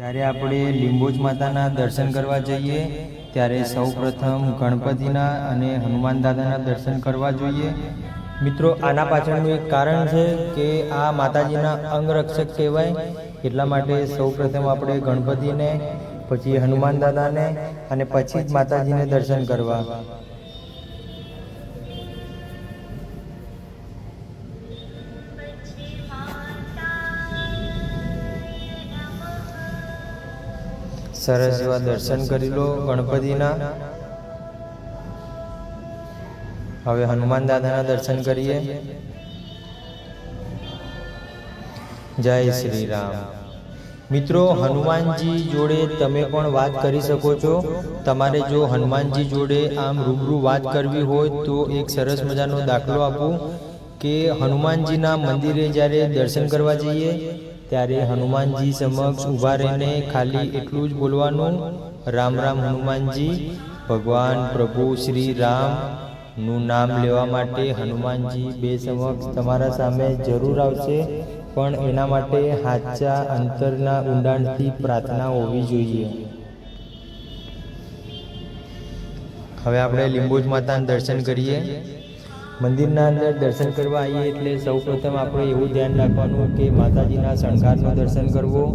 ત્યારે આપણે લીંબોજ માતાના દર્શન કરવા જઈએ ત્યારે સૌપ્રથમ ગણપતિના અને હનુમાન દાદાના દર્શન કરવા જોઈએ। મિત્રો, આના પાછળનું એક કારણ છે કે આ માતાજીના અંગરક્ષક કહેવાય, એટલા માટે સૌપ્રથમ આપણે ગણપતિને, પછી હનુમાન દાદાને અને પછી જ માતાજીને દર્શન કરવા। સરસ એવા દર્શન કરી લો ગણપતિના। હવે હનુમાન દાદાના દર્શન કરીએ। જય શ્રી રામ। મિત્રો, હનુમાનજી જોડે તમે પણ વાત કરી શકો છો। તમારે જો હનુમાનજી જોડે આમ રૂબરૂ વાત કરવી હોય તો એક સરસ મજાનો દાખલો આપું કે હનુમાનજીના મંદિરે જ્યારે દર્શન કરવા જઈએ ત્યારે હનુમાનજી સમક્ષ ઊભા રહીને ખાલી એટલું જ બોલવાનું, રામ રામ હનુમાનજી, ભગવાન પ્રભુ શ્રી રામનું નામ લેવા માટે હનુમાનજી બે સમક્ષ તમારા સામે જરૂર આવશે, પણ એના માટે સાચા અંતરના ઊંડાણથી પ્રાર્થના હોવી જોઈએ। હવે આપણે લીંબોજ માતાના દર્શન કરીએ। મંદિરના અંદર દર્શન કરવા આવીએ એટલે સૌપ્રથમ આપણે એવું ધ્યાન રાખવાનું કે માતાજીના શણગારનું દર્શન કરવું,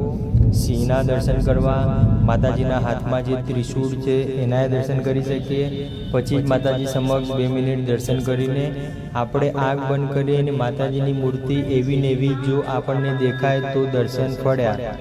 સિંહના દર્શન કરવા, માતાજીના હાથમાં જે ત્રિશૂળ છે એના દર્શન કરી શકીએ। પછી જ માતાજી સમક્ષ 2 મિનિટ દર્શન કરીને આપણે આંખ બંધ કરીને માતાજીની મૂર્તિ એવી ને એવી જો આપણને દેખાય તો દર્શન ફળ્યા,